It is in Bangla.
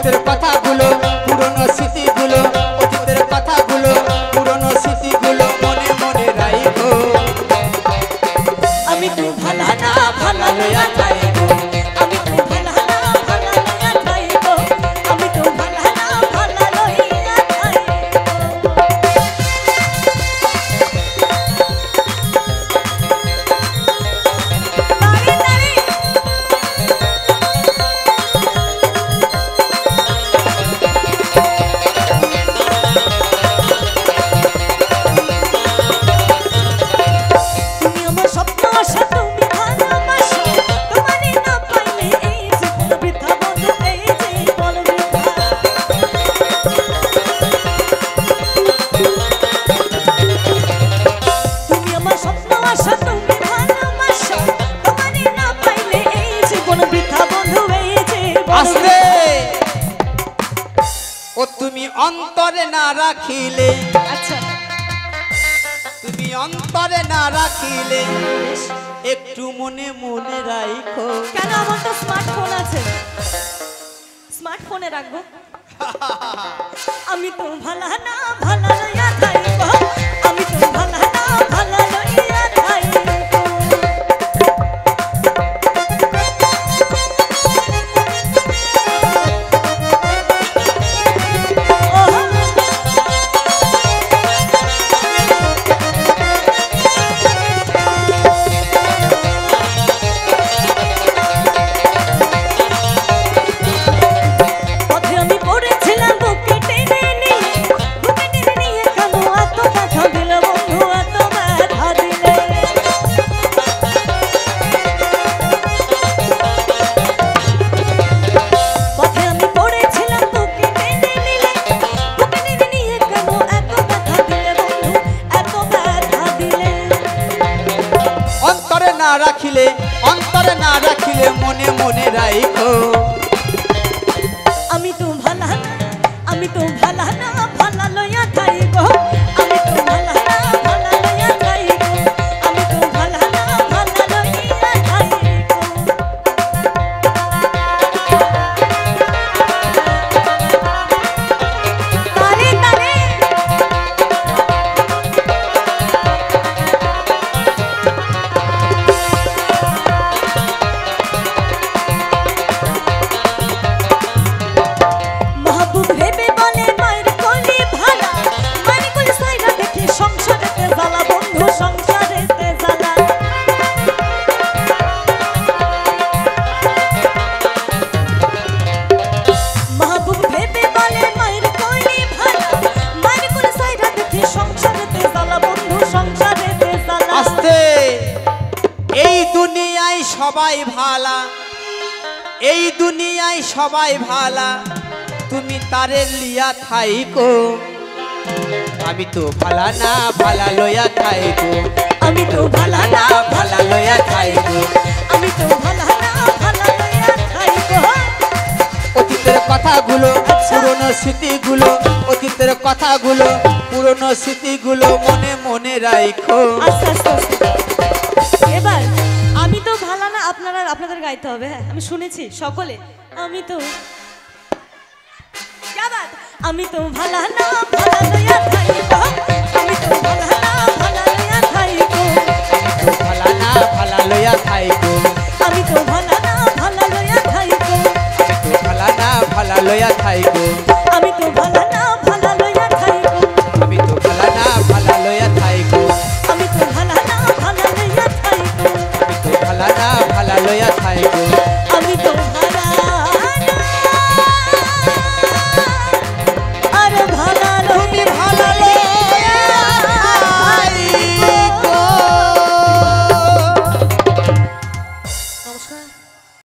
অতীতের কথাগুলো পুরনো স্মৃতিগুলো অতীতের কথাগুলো পুরনো স্মৃতিগুলো মনে মনে রাখো আমি তো ভালা না ভালা লইয়া যাইবো আমি তো ভালা না ভালা লইয়া যাইবো আমি তো ভালা না ভালা লইয়া যাইবো অন্তরে না রাখিলে আচ্ছা তুমি অন্তরে না রাখিলে একটু মনে মনে রাখো কেন আমার তো স্মার্টফোন আছে স্মার্টফোনে রাখবো আমি তো ভালা না ভালা লইয়া যাইবো আমি তো ভালা না ভালা লইয়া যাইবো অন্তরে না রাখিলে মনে মনে রাখো আমি তো ভালা না আমি তো ভালা না ভালা লইয়া যাইবো আমি তো ভালা না ভালা লইয়া যাইবো আমি তো ভালা না ভালা লইয়া যাইবো তারে তারে সবাই ভালা এই দুনিয়ায় সবাই ভালা তুমি তারে লিয়া থাইকো আমি তো ভালা না ভালা লইয়া থাইকো আমি তো ভালা না ভালা লইয়া থাইকো আমি তো ভালা না ভালা লইয়া থাইকো অতীতের কথাগুলো পুরনো স্মৃতিগুলো অতীতের কথাগুলো পুরনো স্মৃতিগুলো মনে মনে রাখো আস্তে আস্তে এবার আমি তো ভালা না আপনাদের গাইতে হবে হ্যাঁ আমি শুনেছি সকলে আমি তো আমি তো ভালা না ভালা লইয়া যাইবো আমি তো ভালা না ভালা লইয়া যাইবো ভালা না ভালা লইয়া থাইকো আমি তো ভালা না ভালা লইয়া যাইবো ভালা না ভালা লইয়া থাইকো আমি তো ভালা